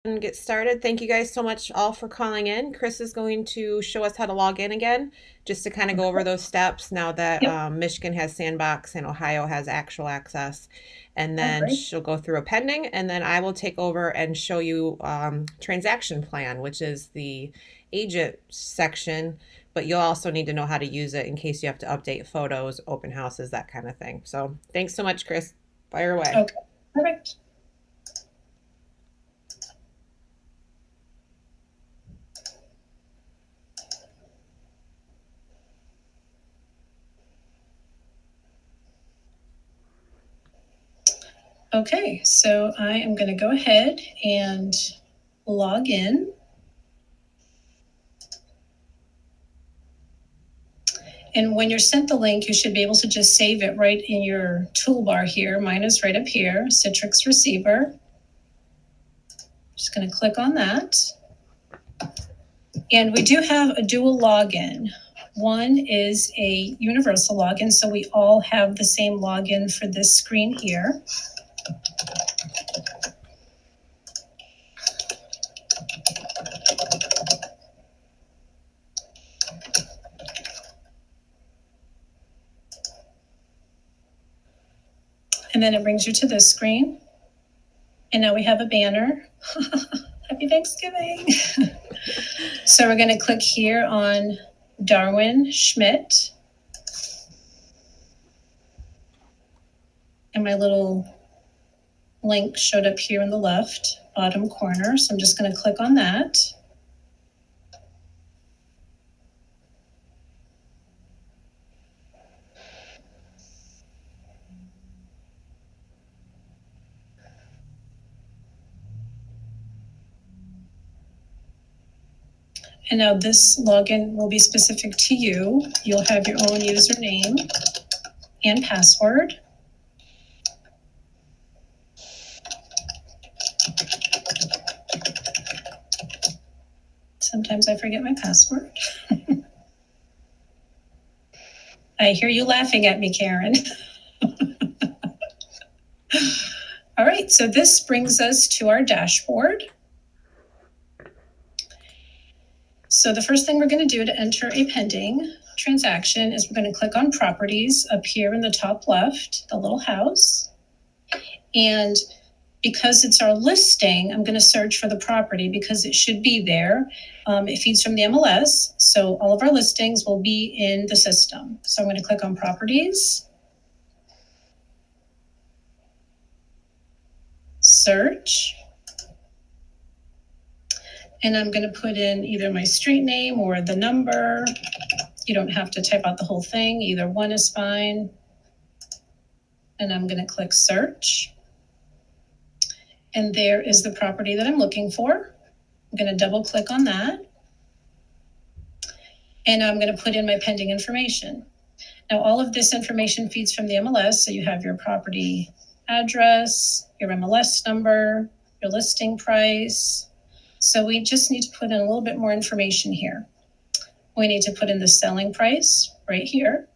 And get started. Thank you guys so much all for calling in. Chris is going to show us how to log in again, just to kind of go over those steps now that Yep. Michigan has sandbox and Ohio has actual access. And Oh, then great. she'll go through a pending, and then I will take over and show you transaction plan, which is the agent section, but you'll also need to know how to use it in case you have to update photos, open houses, that kind of thing. So thanks so much, Chris. Fire away. Okay, perfect. Okay, so I am going to go ahead and log in. And when you're sent the link, you should be able to just save it right in your toolbar here. Mine is right up here, Citrix Receiver. Just going to click on that. And we do have a dual login. One is a universal login, so we all have the same login for this screen here. And then it brings you to this screen. And now we have a banner. Happy Thanksgiving. So we're going to click here on Darwin Schmidt. And my little link showed up here in the left bottom corner. So I'm just going to click on that. And now this login will be specific to you. You'll have your own username and password. Sometimes I forget my password. I hear you laughing at me, Karen. All right, so this brings us to our dashboard. So the first thing we're going to do to enter a pending transaction is we're going to click on properties up here in the top left, the little house. And because it's our listing, I'm going to search for the property because it should be there. It feeds from the MLS, so all of our listings will be in the system. So I'm going to click on properties, search, and I'm going to put in either my street name or the number. You don't have to type out the whole thing. Either one is fine. And I'm going to click search. And there is the property that I'm looking for. I'm going to double click on that. And I'm going to put in my pending information. Now, all of this information feeds from the MLS. So you have your property address, your MLS number, your listing price. So we just need to put in a little bit more information here. We need to put in the selling price right here.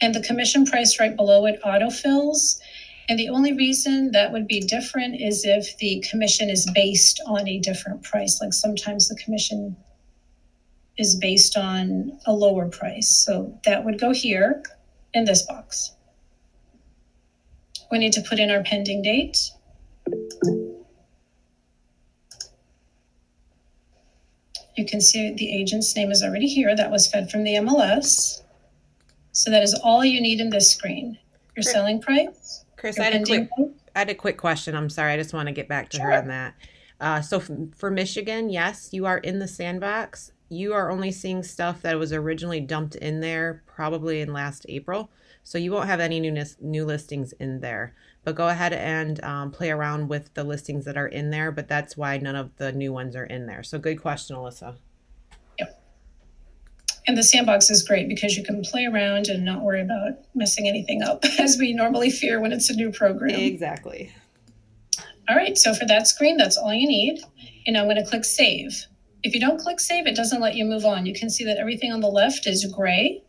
And the commission price right below it autofills. And the only reason that would be different is if the commission is based on a different price. Like sometimes the commission is based on a lower price. So that would go here in this box. We need to put in our pending date. You can see the agent's name is already here. That was fed from the MLS. So that is all you need in this screen. Your selling price, Chris, your pending date. I had a quick question. I'm sorry. I just want to get back to her on Sure. that. For Michigan, yes, you are in the sandbox. You are only seeing stuff that was originally dumped in there probably in last April. So you won't have any new listings in there. But go ahead and play around with the listings that are in there. But that's why none of the new ones are in there. So good question, Alyssa. Yep. And the sandbox is great because you can play around and not worry about messing anything up as we normally fear when it's a new program. Exactly. All right, so for that screen, that's all you need. And I'm going to click save. If you don't click save, it doesn't let you move on. You can see that everything on the left is gray.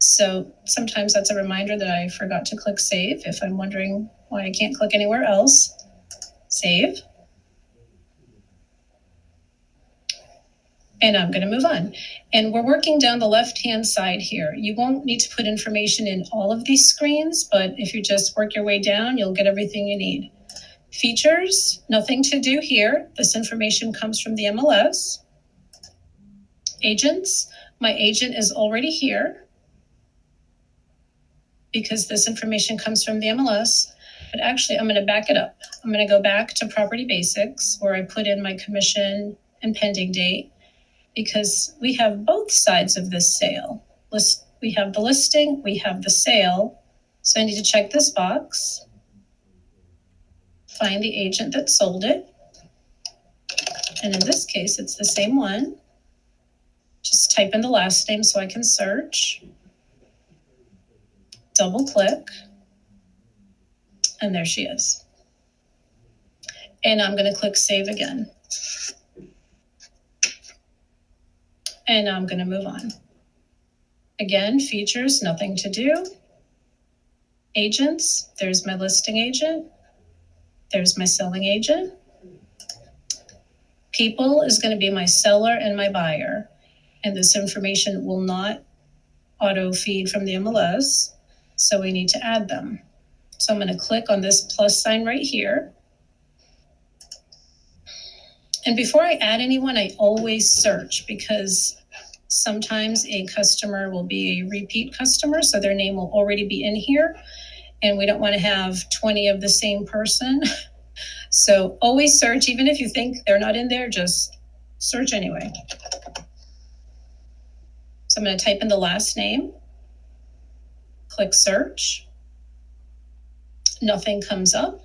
So sometimes that's a reminder that I forgot to click save. If I'm wondering why I can't click anywhere else, save. And I'm going to move on. And we're working down the left-hand side here. You won't need to put information in all of these screens, but if you just work your way down, you'll get everything you need. Features, nothing to do here. This information comes from the MLS. Agents, my agent is already here because this information comes from the MLS. But actually, I'm going to back it up. I'm going to go back to property basics where I put in my commission and pending date, because we have both sides of this sale. We have the listing, we have the sale. So I need to check this box, find the agent that sold it. And in this case, it's the same one. Just type in the last name so I can search. Double click. And there she is. And I'm going to click save again. And I'm going to move on. Again, features, nothing to do. Agents, there's my listing agent. There's my selling agent. People is going to be my seller and my buyer. And this information will not auto feed from the MLS. So we need to add them. So I'm going to click on this plus sign right here. And before I add anyone, I always search, because sometimes a customer will be a repeat customer, so their name will already be in here. And we don't want to have 20 of the same person. So always search, even if you think they're not in there, just search anyway. So I'm going to type in the last name, click search. Nothing comes up.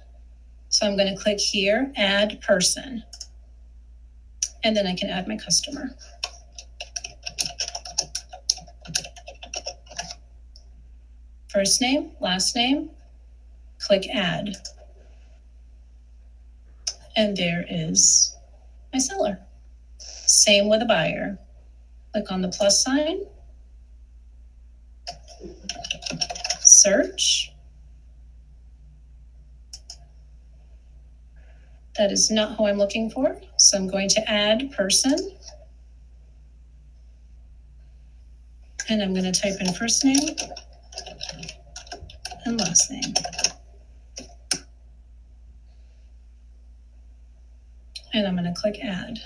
So I'm going to click here, add person. And then I can add my customer. First name, last name, click add. And there is my seller. Same with a buyer. Click on the plus sign, search. That is not who I'm looking for. So I'm going to add person. And I'm going to type in first name and last name. And I'm going to click add.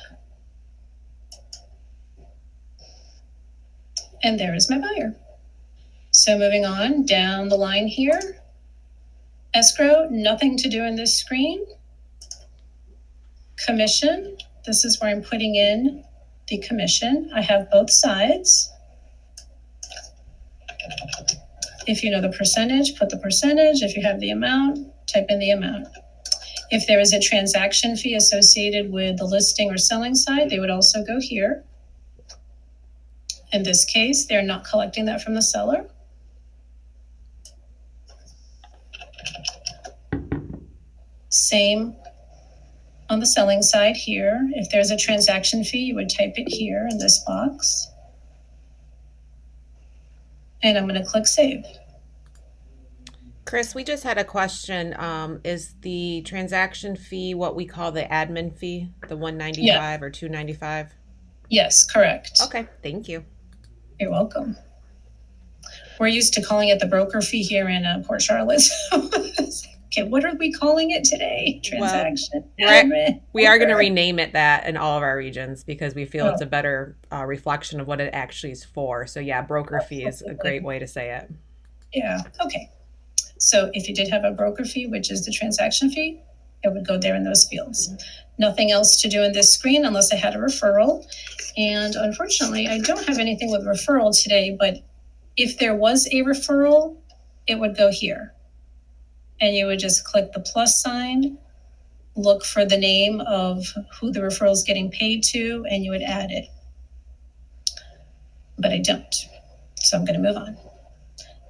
And there is my buyer. So moving on down the line here. Escrow, nothing to do in this screen. Commission, this is where I'm putting in the commission. I have both sides. If you know the percentage, put the percentage. If you have the amount, type in the amount. If there is a transaction fee associated with the listing or selling side, they would also go here. In this case, they're not collecting that from the seller. Same on the selling side here. If there's a transaction fee, you would type it here in this box. And I'm going to click save. Chris, we just had a question. Is the transaction fee what we call the admin fee, the $195 or $295? Yes, correct. Okay, thank you. You're welcome. We're used to calling it the broker fee here in Port Charlotte. Okay, what are we calling it today? Transaction. Well, we are going to rename it that in all of our regions because we feel it's a better reflection of what it actually is for. So yeah, broker fee is a great way to say it. Yeah, okay. So if you did have a broker fee, which is the transaction fee, it would go there in those fields. Nothing else to do in this screen unless I had a referral. And unfortunately, I don't have anything with referral today, but if there was a referral, it would go here. And you would just click the plus sign, look for the name of who the referral is getting paid to, and you would add it. But I don't. So I'm going to move on.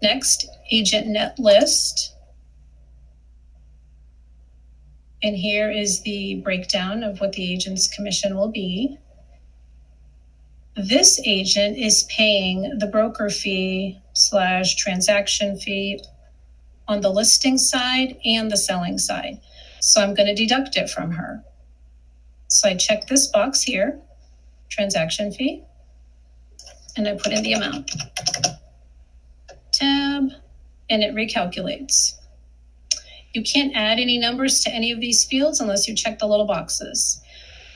Next, agent net list. And here is the breakdown of what the agent's commission will be. This agent is paying the broker fee transaction fee on the listing side and the selling side. So I'm going to deduct it from her. So I check this box here, transaction fee, and I put in the amount. Tab, and it recalculates. You can't add any numbers to any of these fields unless you check the little boxes.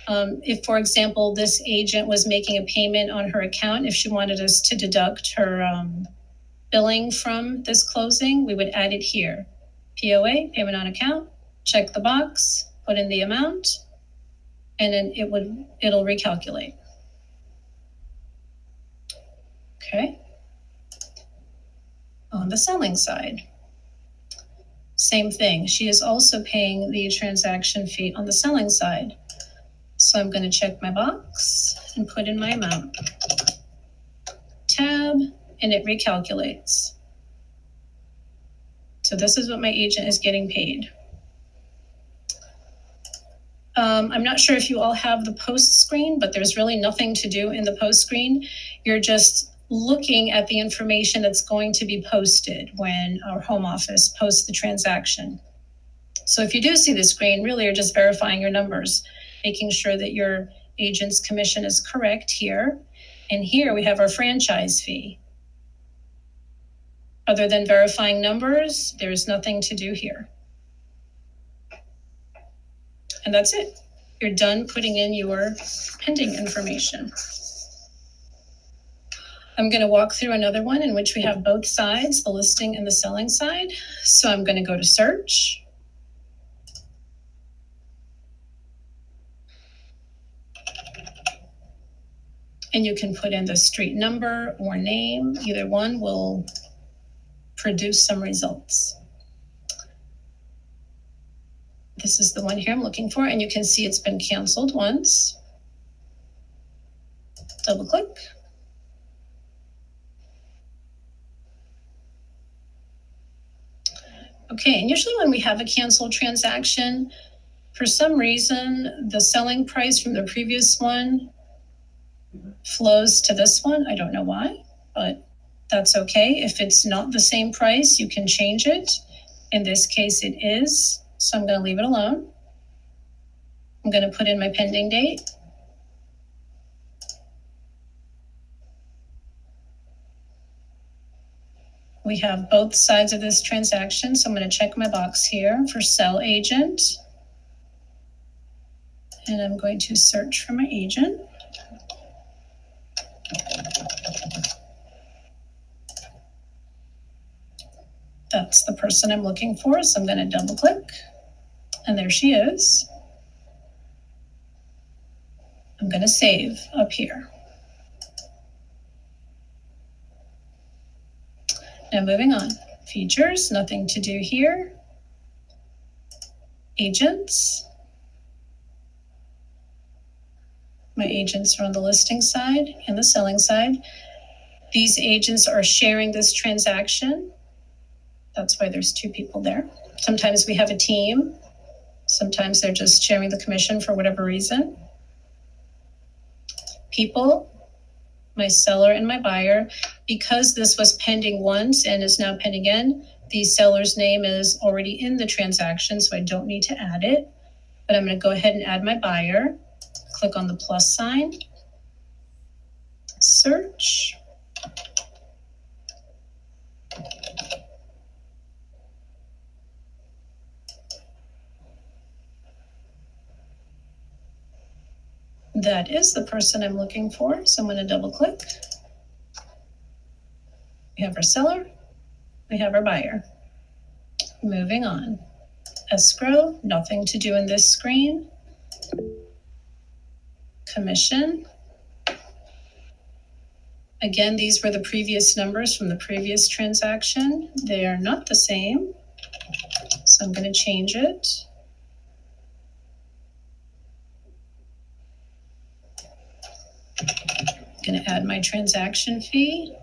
If, for example, this agent was making a payment on her account, if she wanted us to deduct her billing from this closing, we would add it here. POA, payment on account, check the box, put in the amount, and then it'll recalculate. Okay. On the selling side, same thing. She is also paying the transaction fee on the selling side. So I'm going to check my box and put in my amount. Tab, and it recalculates. So this is what my agent is getting paid. I'm not sure if you all have the post screen, but there's really nothing to do in the post screen. You're just looking at the information that's going to be posted when our home office posts the transaction. So if you do see the screen, really you're just verifying your numbers, making sure that your agent's commission is correct here. And here we have our franchise fee. Other than verifying numbers, there's nothing to do here. And that's it. You're done putting in your pending information. I'm going to walk through another one in which we have both sides, the listing and the selling side. So I'm going to go to search. And you can put in the street number or name. Either one will produce some results. This is the one here I'm looking for, and you can see it's been canceled once. Double click. Okay, and usually when we have a canceled transaction, for some reason, the selling price from the previous one flows to this one. I don't know why, but that's okay. If it's not the same price, you can change it. In this case, it is. So I'm going to leave it alone. I'm going to put in my pending date. We have both sides of this transaction. So I'm going to check my box here for sell agent. And I'm going to search for my agent. That's the person I'm looking for. So I'm going to double click. And there she is. I'm going to save up here. Now moving on. Features, nothing to do here. Agents. My agents are on the listing side and the selling side. These agents are sharing this transaction. That's why there's two people there. Sometimes we have a team. Sometimes they're just sharing the commission for whatever reason. People, my seller and my buyer. Because this was pending once and is now pending again, the seller's name is already in the transaction, so I don't need to add it. But I'm going to go ahead and add my buyer. Click on the plus sign. Search. That is the person I'm looking for, so I'm going to double click. We have our seller, we have our buyer. Moving on. Escrow, nothing to do in this screen. Commission. Again, these were the previous numbers from the previous transaction. They are not the same, so I'm going to change it. I'm going to add my transaction fee.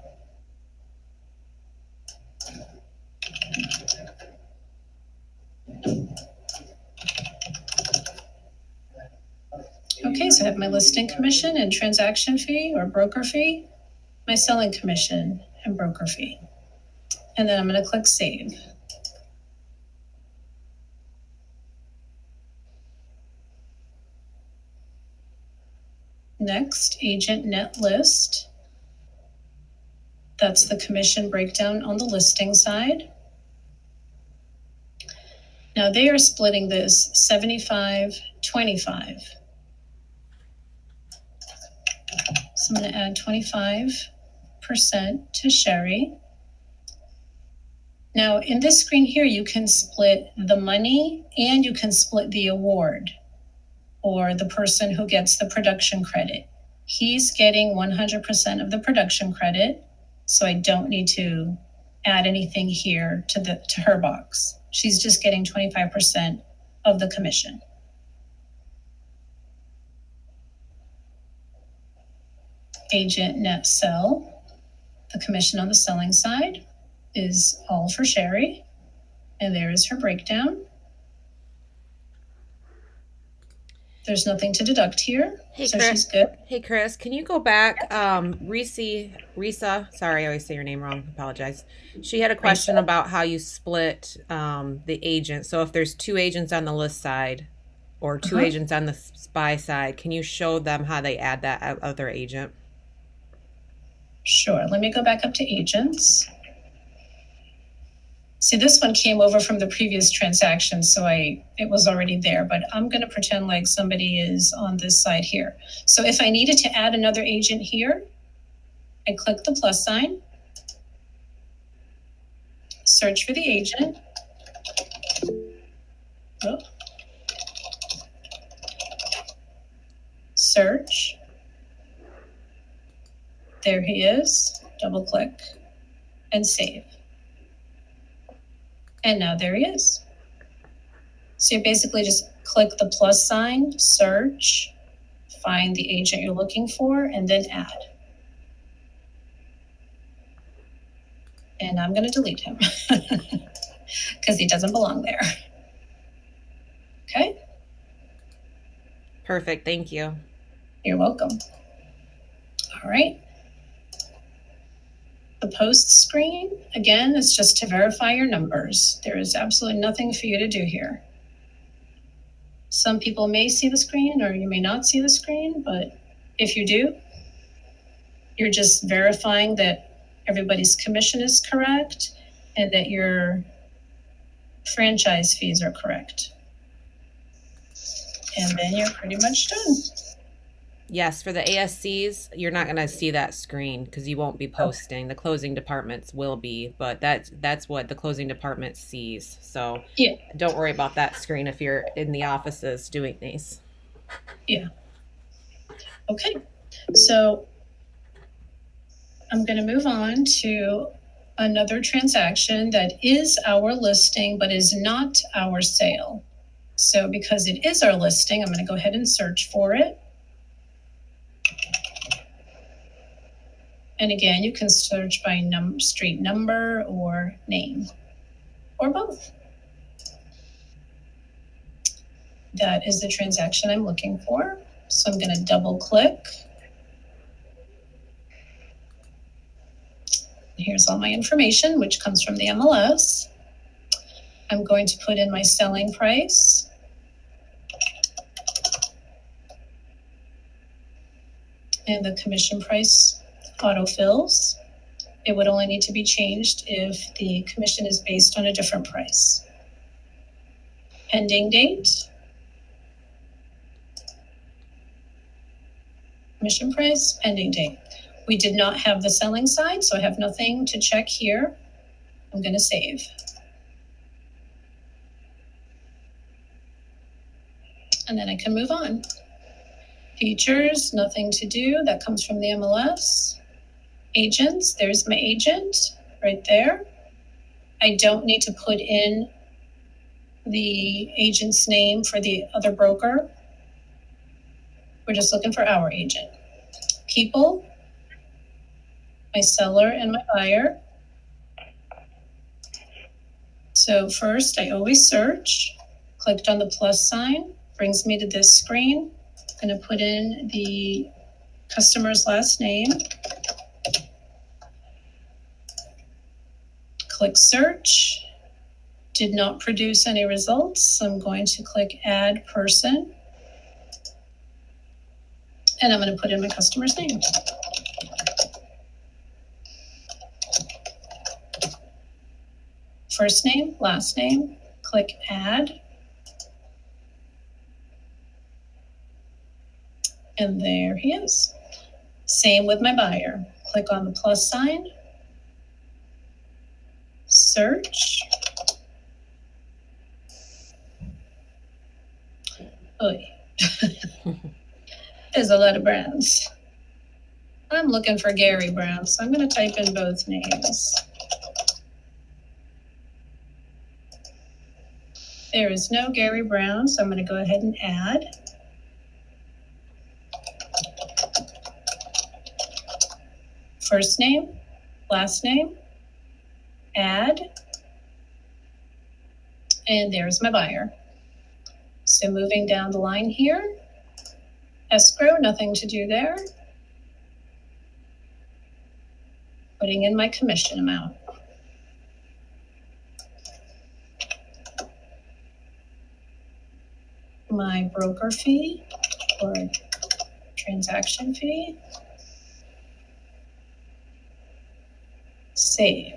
Okay, so I have my listing commission and transaction fee or broker fee, my selling commission and broker fee. And then I'm going to click Save. Next, Agent Net List. That's the commission breakdown on the listing side. Now they are splitting this 75-25. So I'm going to add 25% to Sherry. Now in this screen here, you can split the money and you can split the award or the person who gets the production credit. He's getting 100% of the production credit, so I don't need to add anything here to her box. She's just getting 25% of the commission. Agent net sell, the commission on the selling side is all for Sherry, and there is her breakdown. There's nothing to deduct here, Hey, so Chris. she's good. Hey, Chris, can you go back? Risa, sorry, I always say your name wrong. Apologize. She had a question about how you split the agent. So if there's two agents on the list side or two agents on the spy side, can you show them how they add that other agent? Sure. Let me go back up to agents. See, this one came over from the previous transaction, so it was already there, but I'm going to pretend like somebody is on this side here. So if I needed to add another agent here, I click the plus sign, search for the agent. Oh. Search. There he is. Double click and save. And now there he is. So you basically just click the plus sign, search, find the agent you're looking for, and then add. And I'm going to delete him because he doesn't belong there. Okay? Perfect. Thank you. You're welcome. All right. The post screen, again, is just to verify your numbers. There is absolutely nothing for you to do here. Some people may see the screen or you may not see the screen, but if you do, you're just verifying that everybody's commission is correct and that your franchise fees are correct. And then you're pretty much done. Yes, for the ASCs, you're not going to see that screen because you won't be posting. The closing departments will be, but that's what the closing department sees. So yeah, don't worry about that screen if you're in the offices doing these. Yeah. Okay. So I'm going to move on to another transaction that is our listing, but is not our sale. So because it is our listing, I'm going to go ahead and search for it. And again, you can search by street number or name, or both. That is the transaction I'm looking for. So I'm going to double click. Here's all my information, which comes from the MLS. I'm going to put in my selling price. And the commission price autofills. It would only need to be changed if the commission is based on a different price. Pending date. Commission price, pending date. We did not have the selling side, so I have nothing to check here. I'm going to save. And then I can move on. Features, nothing to do. That comes from the MLS. Agents, there's my agent right there. I don't need to put in the agent's name for the other broker. We're just looking for our agent. People, my seller and my buyer. So first, I always search, clicked on the plus sign, brings me to this screen. I'm going to put in the customer's last name. Click search. Did not produce any results. So I'm going to click add person. And I'm going to put in my customer's name. First name, last name, click add. And there he is. Same with my buyer. Click on the plus sign, search. Oy. There's a lot of Browns. I'm looking for Gary Brown, so I'm going to type in both names. There is no Gary Brown, so I'm going to go ahead and add. First name, last name, add, and there's my buyer. So moving down the line here, escrow, nothing to do there. Putting in my commission amount. My broker fee or transaction fee. Save.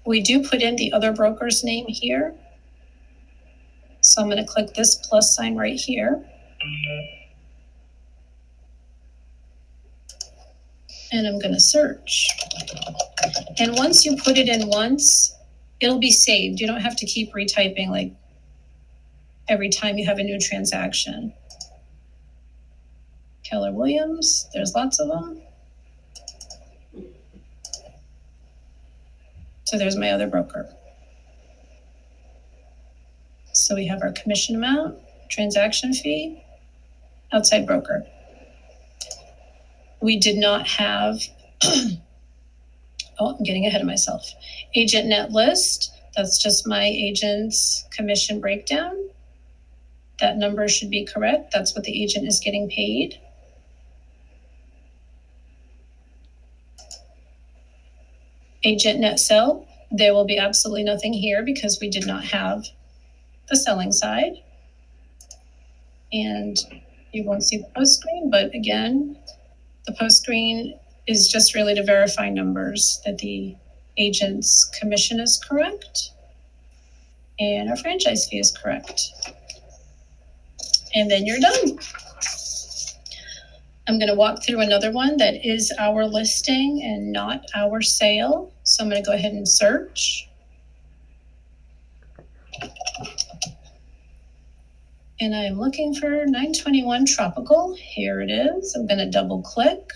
We do put in the other broker's name here. So I'm going to click this plus sign right here. And I'm going to search. And once you put it in once, it'll be saved. You don't have to keep retyping like every time you have a new transaction. Keller Williams, there's lots of them. So there's my other broker. So we have our commission amount, transaction fee, outside broker. We did not have, oh, I'm getting ahead of myself. Agent net list, that's just my agent's commission breakdown. That number should be correct. That's what the agent is getting paid. Agent net sell, there will be absolutely nothing here because we did not have the selling side. And you won't see the post screen, but again, the post screen is just really to verify numbers that the agent's commission is correct and our franchise fee is correct. And then you're done. I'm going to walk through another one that is our listing and not our sale. So I'm going to go ahead and search. And I'm looking for 921 Tropical. Here it is. I'm going to double click.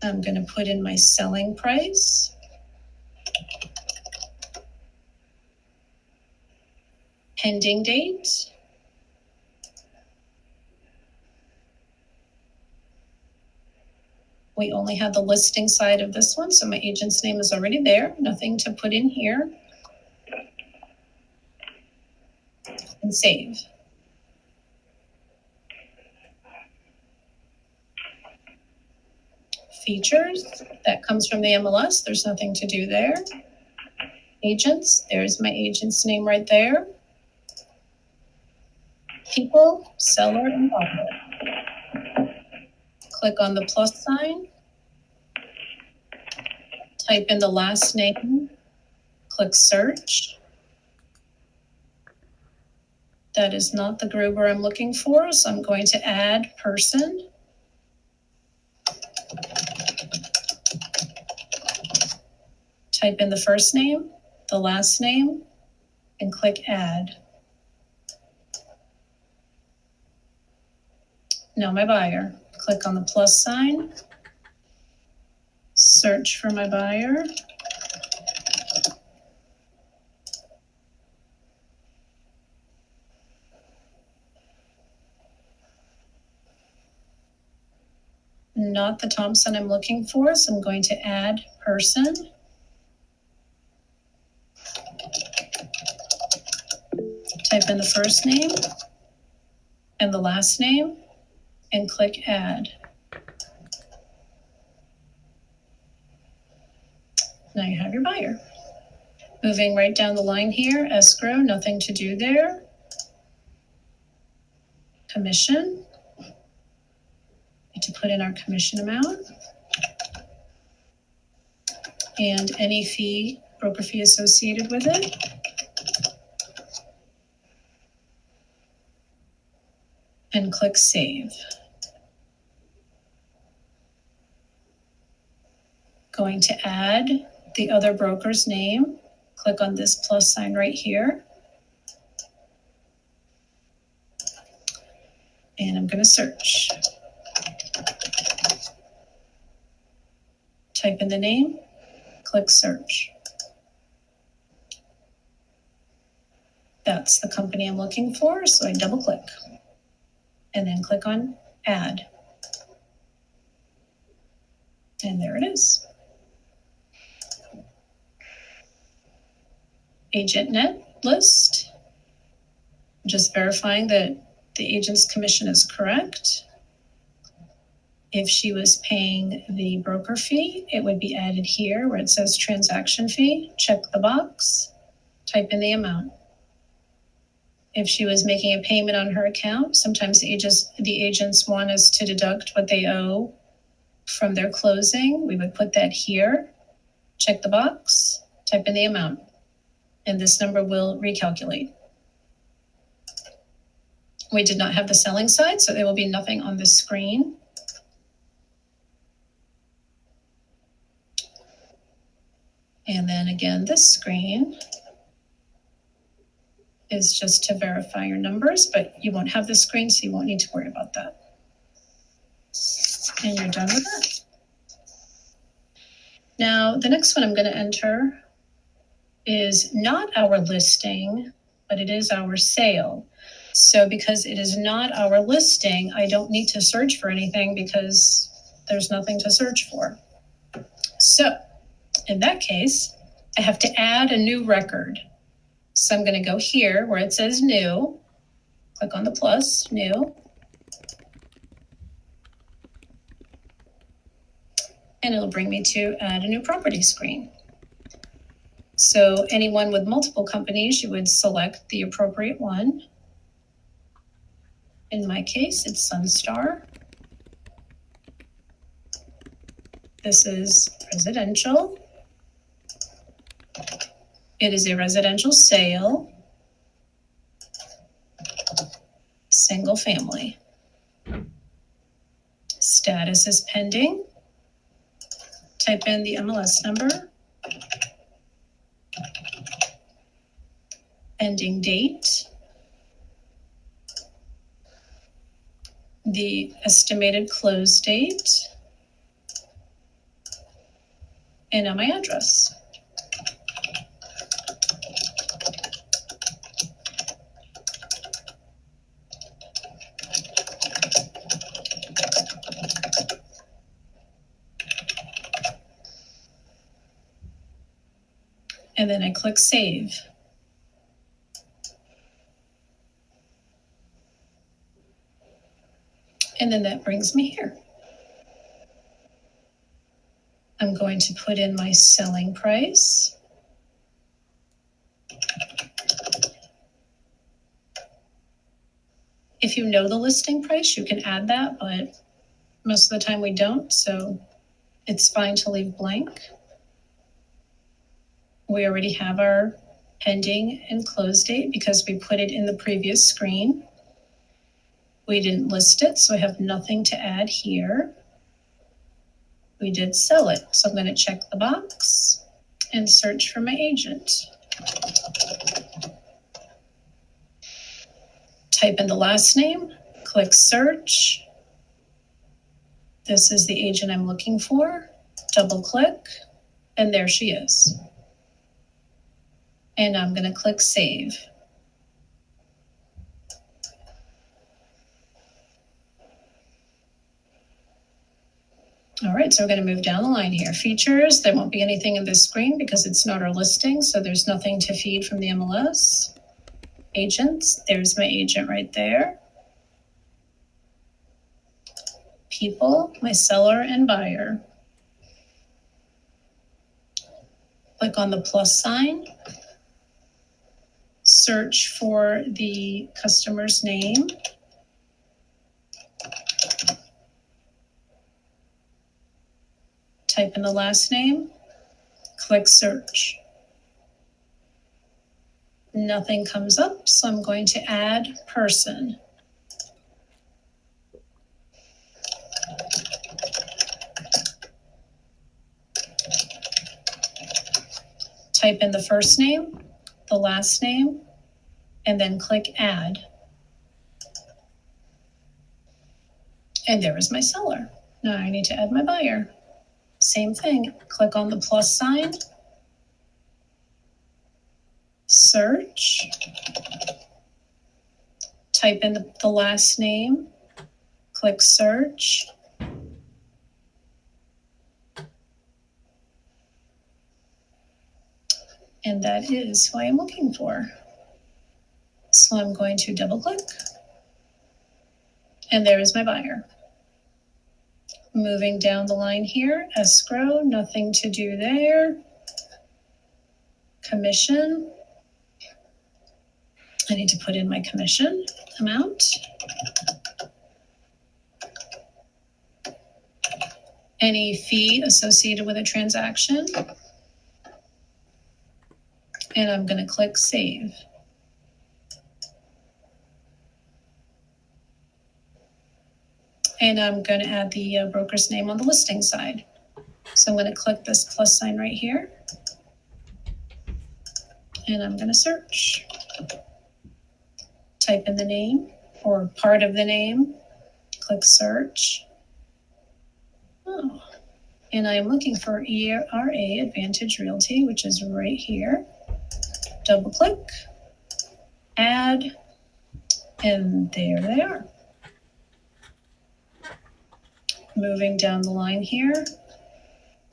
I'm going to put in my selling price. Pending date. We only have the listing side of this one, so my agent's name is already there. Nothing to put in here. And save. Features, that comes from the MLS. There's nothing to do there. Agents, there's my agent's name right there. People, seller, and buyer. Click on the plus sign. Type in the last name. Click search. That is not the Gruber I'm looking for, so I'm going to add person. Type in the first name, the last name, and click add. Now my buyer. Click on the plus sign. Search for my buyer. Not the Thompson I'm looking for, so I'm going to add person. Type in the first name, and the last name and click Add. Now you have your buyer. Moving right down the line here, escrow, nothing to do there. Commission, need to put in our commission amount. And any fee, broker fee associated with it. And click Save. Going to add the other broker's name. Click on this plus sign right here. And I'm going to search. Type in the name, click Search. That's the company I'm looking for, so I double click. And then click on Add. And there it is. Agent net list. Just verifying that the agent's commission is correct. If she was paying the broker fee, it would be added here where it says transaction fee. Check the box, type in the amount. If she was making a payment on her account, sometimes the agents want us to deduct what they owe from their closing. We would put that here, check the box, type in the amount, and this number will recalculate. We did not have the selling side, so there will be nothing on the screen. And then again, this screen is just to verify your numbers, but you won't have the screen, so you won't need to worry about that. And you're done with that. Now, the next one I'm going to enter is not our listing, but it is our sale. So because it is not our listing, I don't need to search for anything because there's nothing to search for. So in that case, I have to add a new record. So I'm going to go here where it says New, click on the plus, New, and it'll bring me to add a new property screen. So anyone with multiple companies, you would select the appropriate one. In my case, it's Sunstar. This is residential. It is a residential sale, single family. Status is pending. Type in the MLS number. Ending date. The estimated close date. And now my address. And then I click Save. And then that brings me here. I'm going to put in my selling price. If you know the listing price, you can add that, but most of the time we don't, so it's fine to leave blank. We already have our pending and close date because we put it in the previous screen. We didn't list it, so I have nothing to add here. We did sell it, so I'm going to check the box and search for my agent. Type in the last name, click search. This is the agent I'm looking for. Double click, and there she is. And I'm going to click Save. All right, so we're going to move down the line here. Features, there won't be anything in this screen because it's not our listing, so there's nothing to feed from the MLS. Agents, there's my agent right there. people, my seller and buyer. Click on the plus sign. Search for the customer's name. Type in the last name. Click search. Nothing comes up, so I'm going to add person. Type in the first name, the last name, and then click add. And there is my seller. Now I need to add my buyer. Same thing, click on the plus sign, search, type in the last name, click search, and that is who I am looking for. So I'm going to double click, and there is my buyer. Moving down the line here, escrow, nothing to do there. Commission, I need to put in my commission amount. Any fee associated with a transaction. And I'm going to click save. And I'm going to add the broker's name on the listing side. So I'm going to click this plus sign right here. And I'm going to search. Type in the name or part of the name. Click search. Oh. And I am looking for ERA Advantage Realty, which is right here. Double click, add, and there they are. Moving down the line here,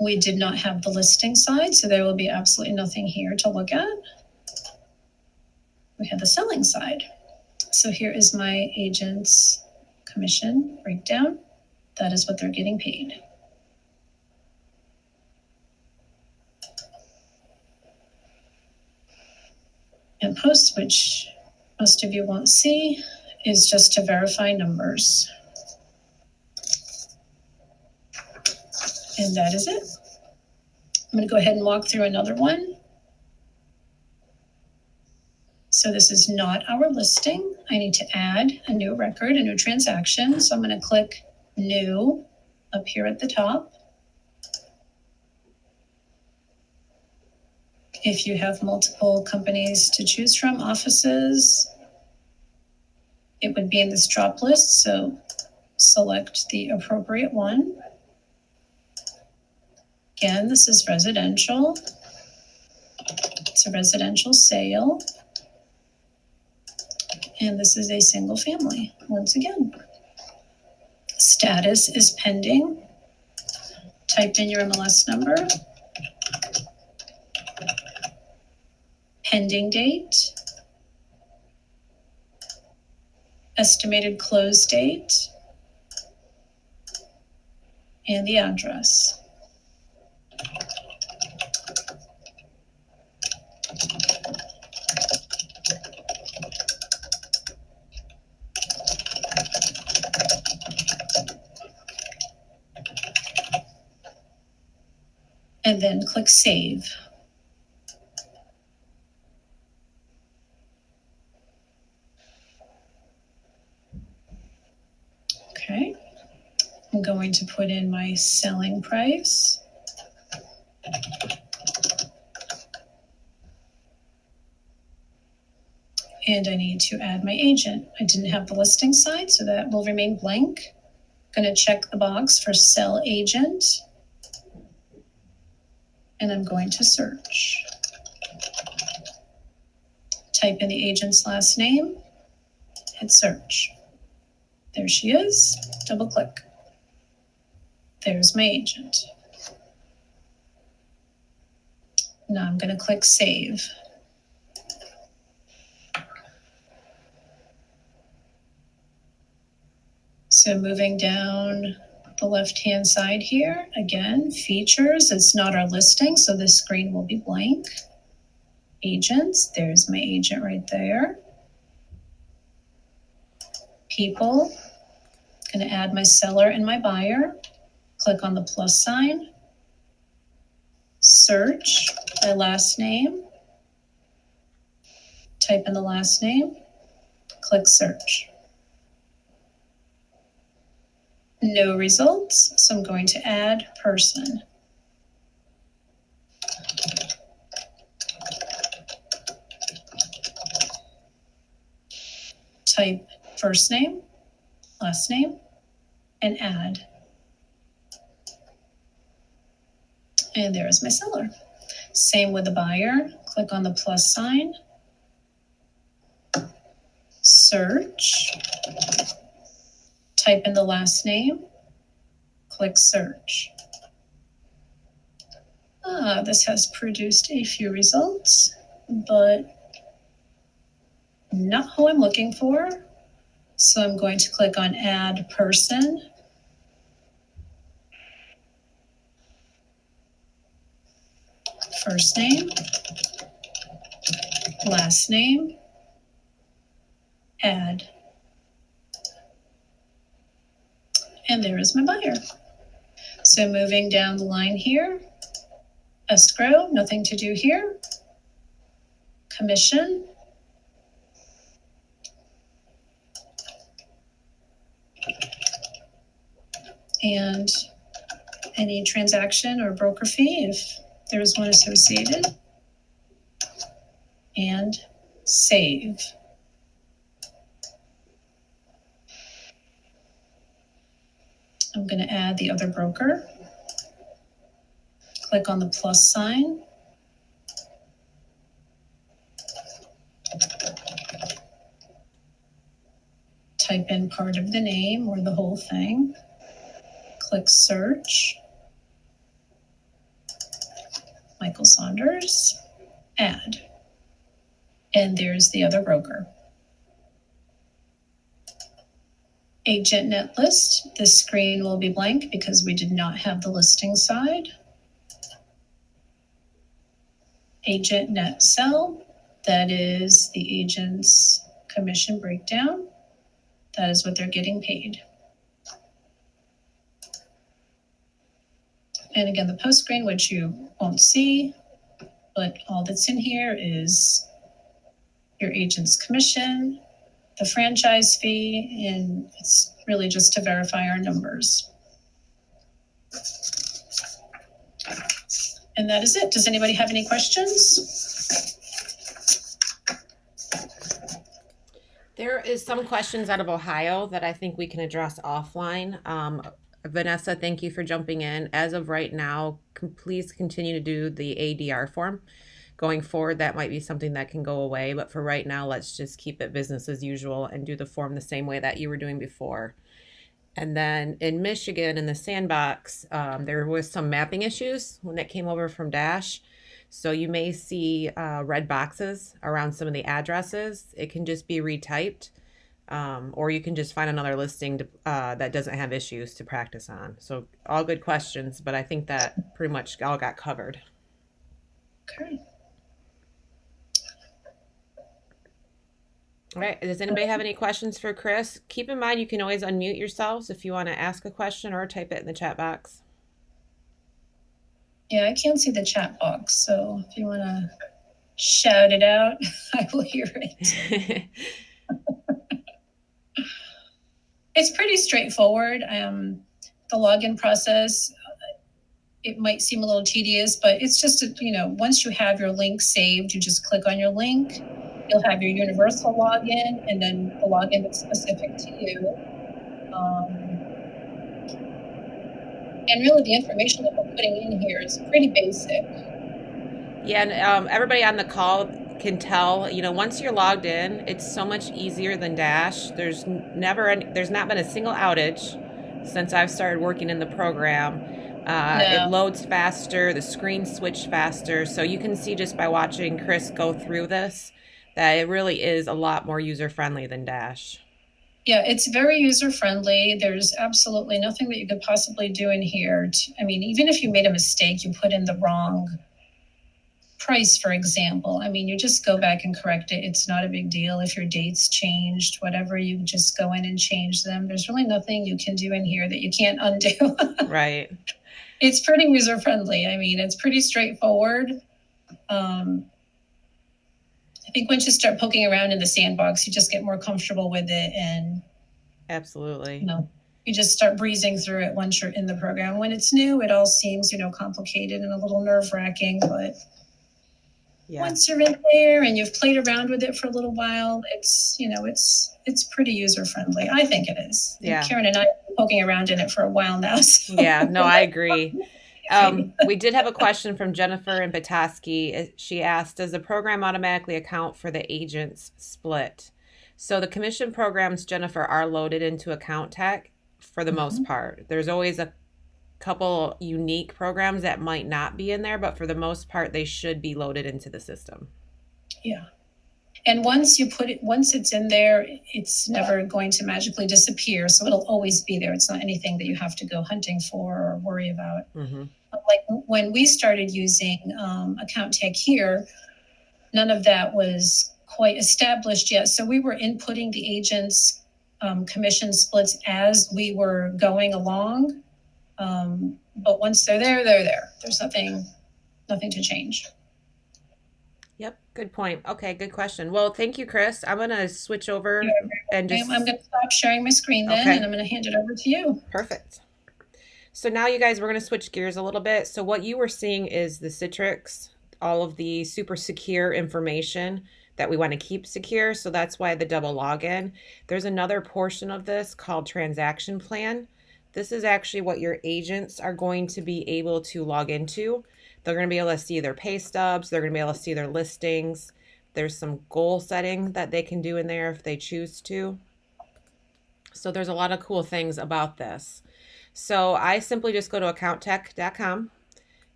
we did not have the listing side, so there will be absolutely nothing here to look at. We have the selling side. So here is my agent's commission breakdown. That is what they're getting paid. And post, which most of you won't see, is just to verify numbers. And that is it. I'm going to go ahead and walk through another one. So this is not our listing. I need to add a new record, a new transaction. So I'm going to click new up here at the top. If you have multiple companies to choose from, offices, it would be in this drop list. So select the appropriate one. Again, this is residential. It's a residential sale. And this is a single family, once again. Status is pending. Type in your MLS number. Pending date. Estimated close date. And the address. And then click save. Okay. I'm going to put in my selling price. And I need to add my agent. I didn't have the listing side, so that will remain blank. I'm going to check the box for sell agent. And I'm going to search. Type in the agent's last name, hit search. There she is, double click. There's my agent. Now I'm going to click save. So moving down the left-hand side here. Again, features, it's not our listing, so this screen will be blank. Agents, there's my agent right there. People, going to add my seller and my buyer. Click on the plus sign. Search by last name. Type in the last name. Click search. No results, so I'm going to add person. Type first name, last name, and add. And there is my seller. Same with the buyer. Click on the plus sign. Search. Type in the last name. Click search. This has produced a few results, but not who I'm looking for. So I'm going to click on add person. First name, last name, add. And there is my buyer. So moving down the line here, escrow, nothing to do here. Commission. And any transaction or broker fee if there is one associated. And save. I'm going to add the other broker. Click on the plus sign. Type in part of the name or the whole thing. Click search. Michael Saunders. Add. And there's the other broker. Agent net list. This screen will be blank because we did not have the listing side. Agent net sell. That is the agent's commission breakdown. That is what they're getting paid. And again, the post screen, which you won't see, but all that's in here is your agent's commission, the franchise fee, and it's really just to verify our numbers. And that is it. Does anybody have any questions? There is some questions out of Ohio that I think we can address offline. Vanessa, thank you for jumping in. As of right now, please continue to do the ADR form. Going forward, that might be something that can go away, but for right now, let's just keep it business as usual and do the form the same way that you were doing before. And then in Michigan, in the sandbox, there was some mapping issues when it came over from Dash. So you may see red boxes around some of the addresses. It can just be retyped, or you can just find another listing that doesn't have issues to practice on. So all good questions, but I think that pretty much all got covered. Okay. All right. Does anybody have any questions for Chris? Keep in mind, you can always unmute yourselves if you want to ask a question or type it in the chat box. Yeah, I can't see the chat box, so if you want to shout it out, I will hear it. It's pretty straightforward. The login process, it might seem a little tedious, but it's just, once you have your link saved, you just click on your link. You'll have your universal login and then the login that's specific to you. And really the information that we're putting in here is pretty basic. Yeah, and everybody on the call can tell, once you're logged in, it's so much easier than Dash. There's not been a single outage since I've started working in the program. It loads faster, the screen switched faster. So you can see just by watching Chris go through this that it really is a lot more user-friendly than Dash. Yeah, it's very user friendly. There's absolutely nothing that you could possibly do in here. I mean, even if you made a mistake, you put in the wrong price, for example. I mean, you just go back and correct it. It's not a big deal. If your dates changed, whatever, you just go in and change them. There's really nothing you can do in here that you can't undo. Right. It's pretty user friendly. I mean, it's pretty straightforward. I think once you start poking around in the sandbox, you just get more comfortable with it, and Absolutely. you just start breezing through it once you're in the program. When it's new, it all seems, complicated and a little nerve-wracking, but once you're in there and you've played around with it for a little while, it's pretty user friendly. I think it is. Yeah. Karen and I have been poking around in it for a while now. So. Yeah, no, I agree. We did have a question from Jennifer in Petoskey. She asked, does the program automatically account for the agents split? So the commission programs, Jennifer, are loaded into AccountTech for the most part. There's always a couple unique programs that might not be in there, but for the most part, they should be loaded into the system. Yeah. And once it's in there, it's never going to magically disappear. So it'll always be there. It's not anything that you have to go hunting for or worry about. Like when we started using AccountTech here, none of that was quite established yet. So we were inputting the agents' commission splits as we were going along. But once they're there, they're there. There's nothing to change. Yep, good point. Okay, good question. Well, thank you, Chris. I'm going to switch over and just... I'm going to stop sharing my screen then, and I'm going to hand it over to you. Perfect. So now, you guys, we're going to switch gears a little bit. So what you were seeing is the Citrix, all of the super secure information that we want to keep secure. So that's why the double login. There's another portion of this called transaction plan. This is actually what your agents are going to be able to log into. They're going to be able to see their pay stubs. They're going to be able to see their listings. There's some goal setting that they can do in there if they choose to. So there's a lot of cool things about this. So I simply just go to AccountTech.com,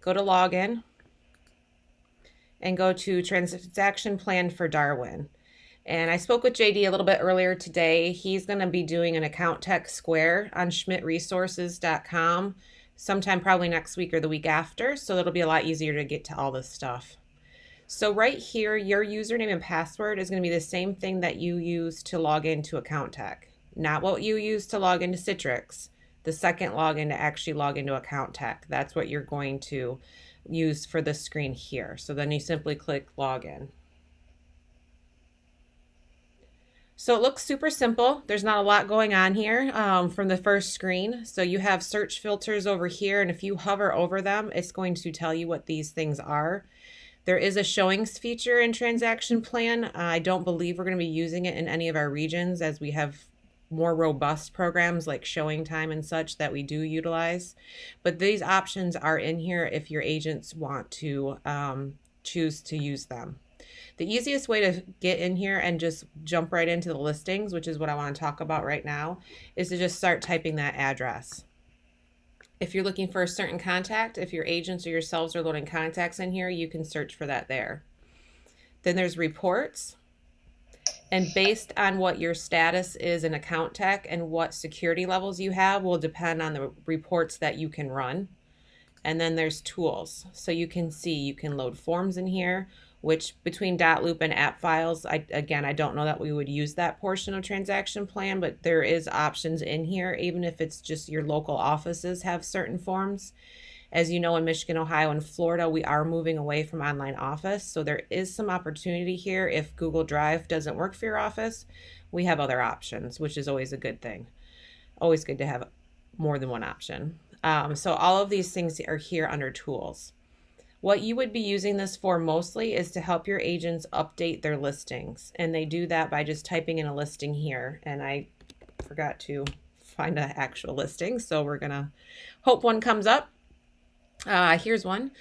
go to login, and go to transaction plan for Darwin. And I spoke with JD a little bit earlier today. He's going to be doing an AccountTech Square on schmidtresources.com sometime probably next week or the week after. So it'll be a lot easier to get to all this stuff. So right here, your username and password is going to be the same thing that you use to log into AccountTech, not what you use to log into Citrix. The second login to actually log into AccountTech. That's what you're going to use for the screen here. So then you simply click login. So it looks super simple. There's not a lot going on here from the first screen. So you have search filters over here, and if you hover over them, it's going to tell you what these things are. There is a showings feature in transaction plan. I don't believe we're going to be using it in any of our regions, as we have more robust programs like showing time and such that we do utilize. But these options are in here if your agents want to choose to use them. The easiest way to get in here and just jump right into the listings, which is what I want to talk about right now, is to just start typing that address. If you're looking for a certain contact, if your agents or yourselves are loading contacts in here, you can search for that there. Then there's reports. And based on what your status is in AccountTech and what security levels you have will depend on the reports that you can run. And then there's tools. So you can see you can load forms in here, which between .loop and app files, I don't know that we would use that portion of transaction plan, but there is options in here, even if it's just your local offices have certain forms. As you know, in Michigan, Ohio, and Florida, we are moving away from online office. So there is some opportunity here. If Google Drive doesn't work for your office, we have other options, which is always a good thing. Always good to have more than one option. So all of these things are here under tools. What you would be using this for mostly is to help your agents update their listings. And they do that by just typing in a listing here. And I forgot to find an actual listing, so we're going to hope one comes up. Here's one.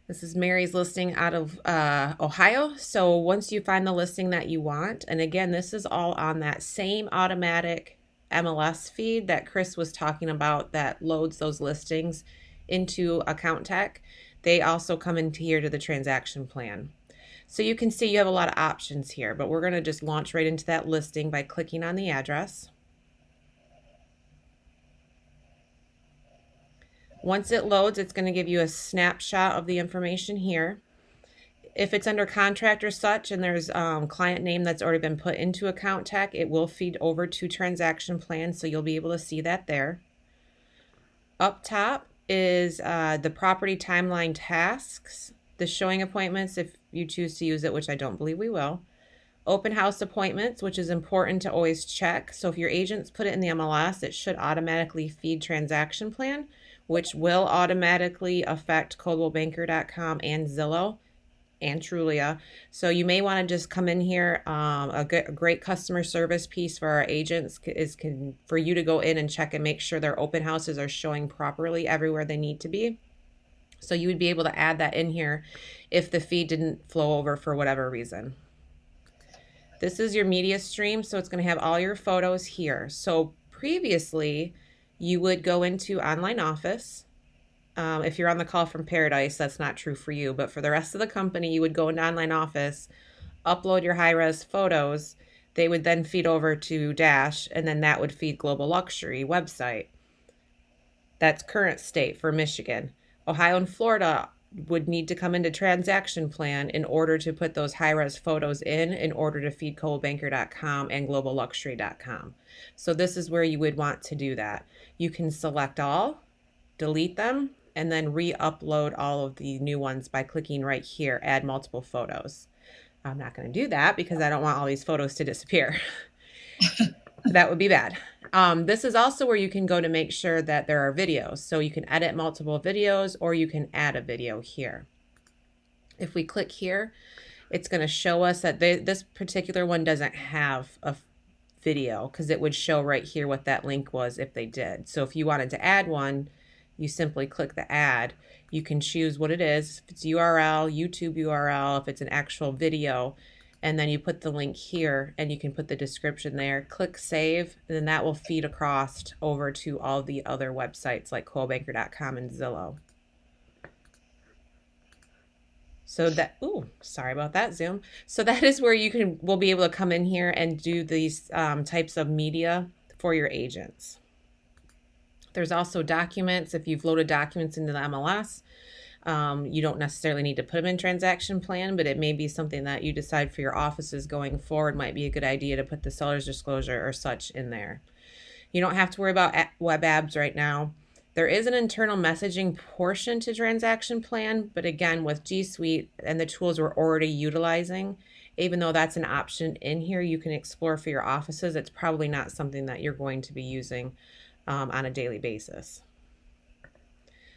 This is Mary's listing out of Ohio. So once you find the listing that you want, and again, this is all on that same automatic MLS feed that Chris was talking about that loads those listings into AccountTech. They also come into here to the transaction plan. So you can see you have a lot of options here, but we're going to just launch right into that listing by clicking on the address. Once it loads, it's going to give you a snapshot of the information here. If it's under contract or such and there's client name that's already been put into AccountTech, it will feed over to transaction plan, so you'll be able to see that there. Up top is the property timeline tasks, the showing appointments if you choose to use it, which I don't believe we will. Open house appointments, which is important to always check. So if your agents put it in the MLS, it should automatically feed transaction plan, which will automatically affect coldwellbanker.com and Zillow and Trulia. So you may want to just come in here. A great customer service piece for our agents is for you to go in and check and make sure their open houses are showing properly everywhere they need to be. So you would be able to add that in here if the feed didn't flow over for whatever reason. This is your media stream, so it's going to have all your photos here. So previously, you would go into Online Office. If you're on the call from Paradise, that's not true for you, but for the rest of the company, you would go into Online Office, upload your high-res photos. They would then feed over to Dash, and then that would feed Global Luxury website. That's current state for Michigan. Ohio and Florida would need to come into transaction plan in order to put those high-res photos in order to feed coldbanker.com and globalluxury.com. So this is where you would want to do that. You can select all, delete them, and then re-upload all of the new ones by clicking right here, add multiple photos. I'm not going to do that because I don't want all these photos to disappear. That would be bad. This is also where you can go to make sure that there are videos. So you can edit multiple videos or you can add a video here. If we click here, it's going to show us that this particular one doesn't have a video because it would show right here what that link was if they did. So if you wanted to add one, you simply click the add. You can choose what it is. If it's URL, YouTube URL, if it's an actual video, and then you put the link here and you can put the description there. Click save, and then that will feed across over to all the other websites like coldbanker.com and Zillow. So that, sorry about that, Zoom. So that is where will be able to come in here and do these types of media for your agents. There's also documents. If you've loaded documents into the MLS, you don't necessarily need to put them in transaction plan, but it may be something that you decide for your offices going forward might be a good idea to put the seller's disclosure or such in there. You don't have to worry about web apps right now. There is an internal messaging portion to transaction plan, but again, with G Suite and the tools we're already utilizing, even though that's an option in here you can explore for your offices, it's probably not something that you're going to be using on a daily basis.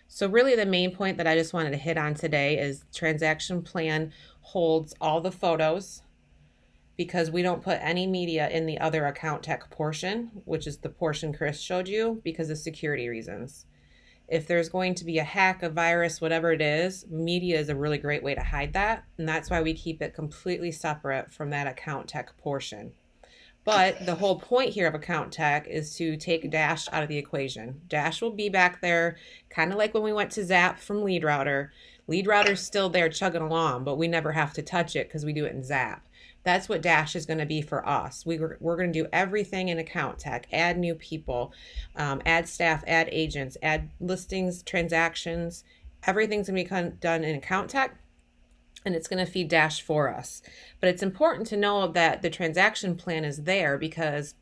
So really the main point that I just wanted to hit on today is transaction plan holds all the photos because we don't put any media in the other AccountTech portion, which is the portion Chris showed you, because of security reasons. If there's going to be a hack, a virus, whatever it is, media is a really great way to hide that. And that's why we keep it completely separate from that AccountTech portion. But the whole point here of AccountTech is to take Dash out of the equation. Dash will be back there, kind of like when we went to Zap from Lead Router. Lead Router's still there chugging along, but we never have to touch it because we do it in Zap. That's what Dash is going to be for us. We're going to do everything in AccountTech, add new people, add staff, add agents, add listings, transactions. Everything's going to be done in AccountTech. And it's going to feed Dash for us. But it's important to know that the transaction plan is there because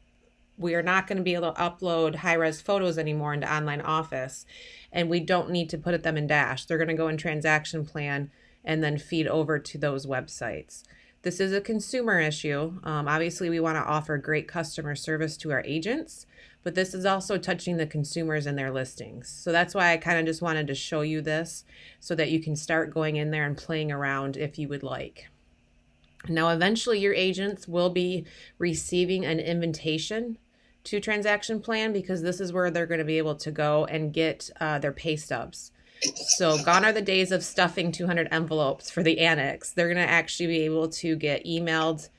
we are not going to be able to upload high-res photos anymore into Online Office, and we don't need to put them in Dash. They're going to go in transaction plan and then feed over to those websites. This is a consumer issue. Obviously, we want to offer great customer service to our agents, but this is also touching the consumers and their listings. So that's why I kind of just wanted to show you this so that you can start going in there and playing around if you would like. Now, eventually your agents will be receiving an invitation to transaction plan because this is where they're going to be able to go and get their pay stubs. So gone are the days of stuffing 200 envelopes for the annex. They're going to actually be able to get emailed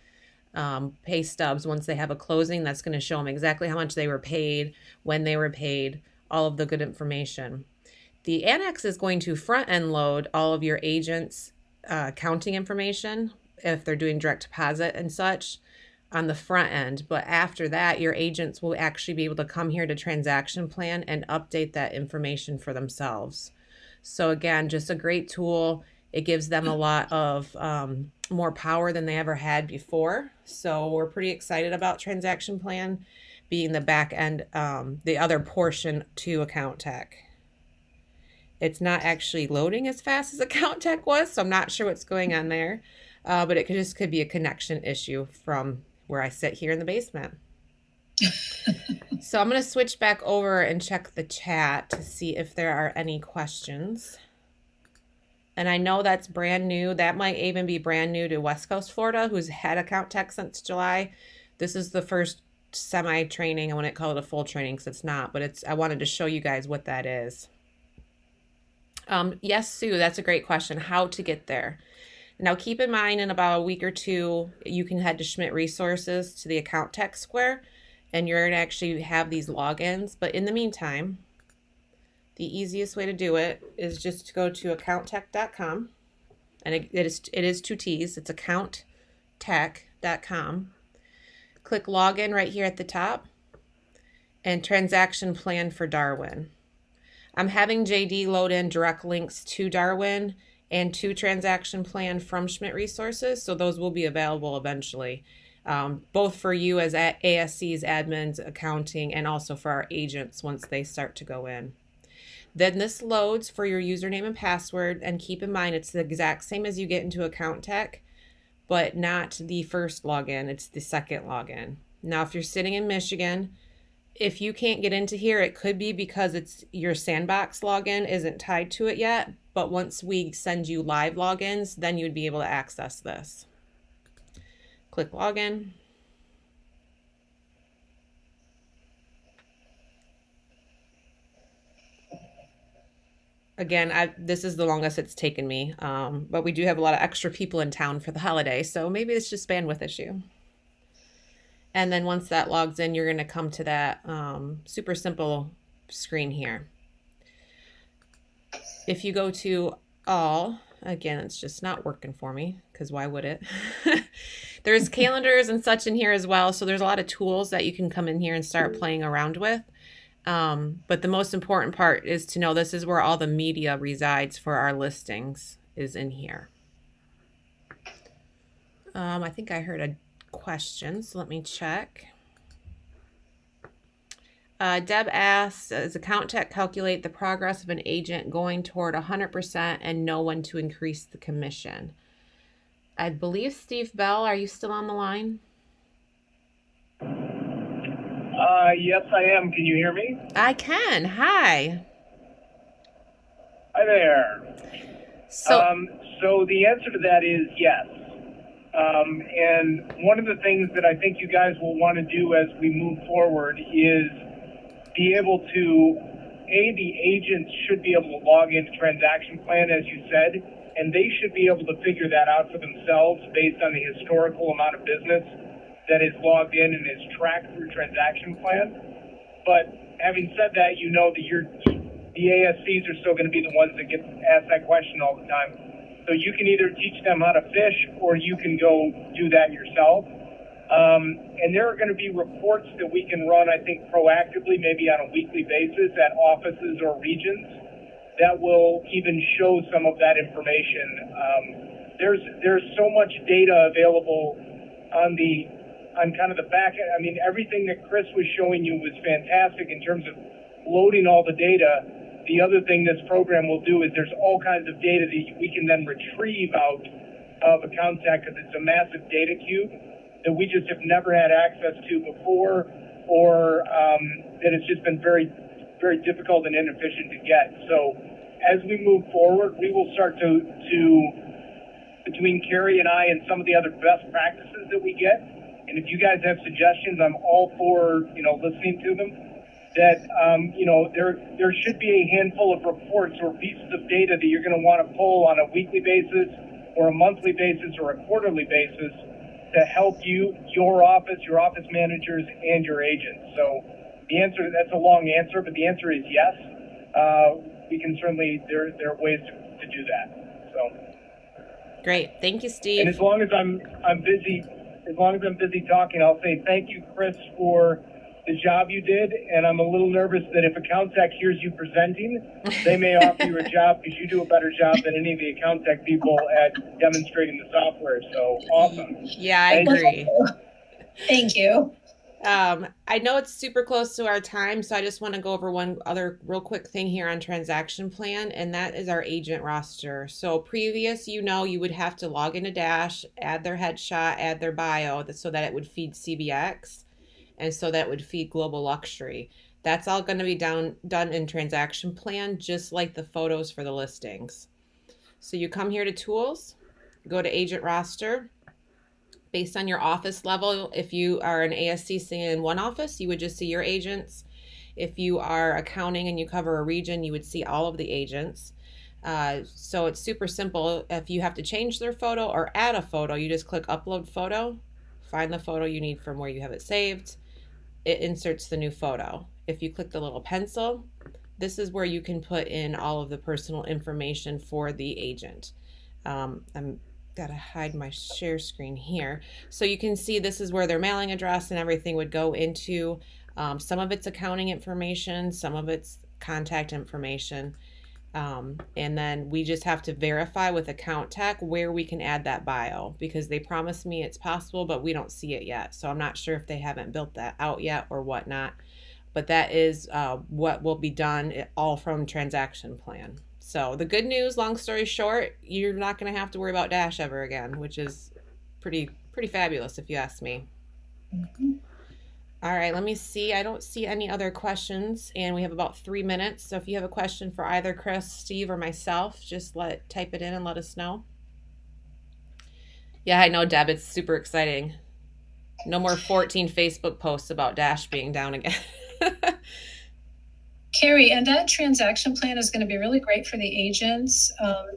pay stubs once they have a closing. That's going to show them exactly how much they were paid, when they were paid, all of the good information. The annex is going to front end load all of your agents' accounting information if they're doing direct deposit and such. on the front end. But after that, your agents will actually be able to come here to transaction plan and update that information for themselves. So again, just a great tool. It gives them a lot of more power than they ever had before. So we're pretty excited about transaction plan being the back end, the other portion to AccountTech. It's not actually loading as fast as AccountTech was, so I'm not sure what's going on there. But it could be a connection issue from where I sit here in the basement. So I'm going to switch back over and check the chat to see if there are any questions. And I know that's brand new. That might even be brand new to West Coast Florida, who's had AccountTech since July. This is the first semi-training. I wouldn't call it a full training because it's not, but I wanted to show you guys what that is. Yes, Sue, that's a great question. How to get there. Now, keep in mind, in about a week or two, you can head to Schmidt Resources to the AccountTech Square, and you're going to actually have these logins. But in the meantime, the easiest way to do it is just to go to AccountTech.com, and it is two T's. It's AccountTech.com. Click Login right here at the top, and Transaction Plan for Darwin. I'm having JD load in direct links to Darwin and to Transaction Plan from Schmidt Resources, so those will be available eventually, both for you as ASC's admins, accounting, and also for our agents once they start to go in. Then this loads for your username and password, and keep in mind it's the exact same as you get into AccountTech, but not the first login, it's the second login. Now, if you're sitting in Michigan, if you can't get into here, it could be because it's your sandbox login isn't tied to it yet, but once we send you live logins, then you'd be able to access this. Click login. Again, this is the longest it's taken me, but we do have a lot of extra people in town for the holiday, so maybe it's just bandwidth issue. And then once that logs in, you're going to come to that super simple screen here. If you go to all, again, it's just not working for me because why would it? There's calendars and such in here as well. So there's a lot of tools that you can come in here and start playing around with. But the most important part is to know this is where all the media resides for our listings is in here. I think I heard a question, so let me check. Deb asks, does AccountTech calculate the progress of an agent going toward 100% and know when to increase the commission? I believe Steve Bell, are you still on the line? Yes, I am. Can you hear me? I can. Hi. Hi there. So the answer to that is yes. And one of the things that I think you guys will want to do as we move forward is be able to, the agents should be able to log into Transaction Plan, as you said, and they should be able to figure that out for themselves based on the historical amount of business that is logged in and is tracked through Transaction Plan. But having said that, you know that the ASCs are still going to be the ones that get asked that question all the time. So you can either teach them how to fish or you can go do that yourself. And there are going to be reports that we can run, I think, proactively, maybe on a weekly basis at offices or regions that will even show some of that information. There's so much data available on kind of the back end. I mean, everything that Chris was showing you was fantastic in terms of loading all the data. The other thing this program will do is there's all kinds of data that we can then retrieve out of AccountTech because it's a massive data cube that we just have never had access to before, or that it's just been very, very difficult and inefficient to get. So as we move forward, we will start to between Carrie and I and some of the other best practices that we get. And if you guys have suggestions, I'm all for, listening to them. That, there should be a handful of reports or pieces of data that you're going to want to pull on a weekly basis or a monthly basis or a quarterly basis to help you, your office managers, and your agents. So the answer, that's a long answer, but the answer is yes. We can certainly, there are ways to do that. So great. Thank you, Steve. And as long as I'm busy, as long as I'm busy talking, I'll say thank you, Chris, for the job you did. And I'm a little nervous that if AccountTech hears you presenting, they may offer you a job because you do a better job than any of the AccountTech people at demonstrating the software. So awesome. Yeah, I agree. Thank you. I know it's super close to our time, so I just want to go over one other real quick thing here on transaction plan, and that is our agent roster. So previous, you would have to log into Dash, add their headshot, add their bio, so that it would feed CBX, and so that would feed Global Luxury. That's all going to be done in transaction plan, just like the photos for the listings. So you come here to tools, go to agent roster. Based on your office level, if you are an ASC sitting in one office, you would just see your agents. If you are accounting and you cover a region, you would see all of the agents. So it's super simple. If you have to change their photo or add a photo, you just click upload photo, find the photo you need from where you have it saved. It inserts the new photo. If you click the little pencil, this is where you can put in all of the personal information for the agent. I'm gotta hide my share screen here. So you can see this is where their mailing address and everything would go into. Some of it's accounting information, some of it's contact information. And then we just have to verify with AccountTech where we can add that bio, because they promised me it's possible, but we don't see it yet. So I'm not sure if they haven't built that out yet or whatnot. But that is what will be done all from transaction plan. So the good news, long story short, you're not going to have to worry about Dash ever again, which is pretty fabulous if you ask me. Mm-hmm. All right, let me see. I don't see any other questions, and we have about 3 minutes. So if you have a question for either Chris, Steve, or myself, just type it in and let us know. Yeah, I know, Deb. It's super exciting. No more 14 Facebook posts about Dash being down again. Carrie, and that transaction plan is going to be really great for the agents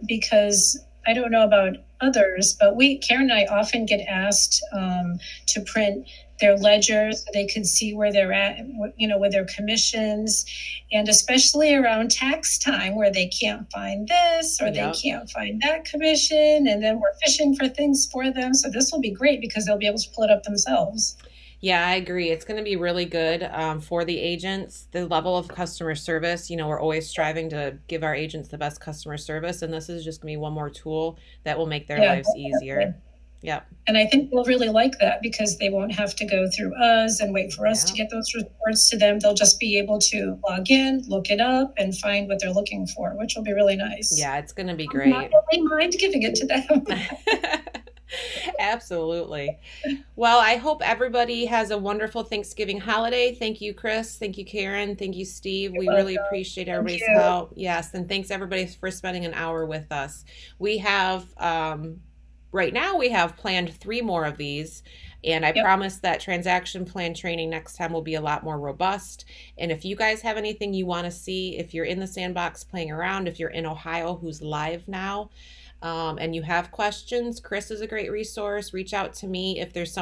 because I don't know about others, but Karen and I often get asked to print their ledgers so they can see where they're at, with their commissions, and especially around tax time where they can't find this or they can't find that commission, and then we're fishing for things for them. So this will be great because they'll be able to pull it up themselves. Yeah, I agree. It's going to be really good for the agents. The level of customer service, we're always striving to give our agents the best customer service, and this is just going to be one more tool that will make their lives easier. Yep. And I think they'll really like that because they won't have to go through us and wait for us to get those reports to them. They'll just be able to log in, look it up, and find what they're looking for, which will be really nice. Yeah, it's going to be great. I don't mind giving it to them. Absolutely. Well, I hope everybody has a wonderful Thanksgiving holiday. Thank you, Chris. Thank you, Karen. Thank you, Steve. We really appreciate everybody's help. Yes, and thanks everybody for spending an hour with us. We have, right now, we have planned 3 more of these. And I promise that transaction plan training next time will be a lot more robust. And if you guys have anything you want to see, if you're in the sandbox playing around, if you're in Ohio who's live now, and you have questions, Chris is a great resource. Reach out to me if there's something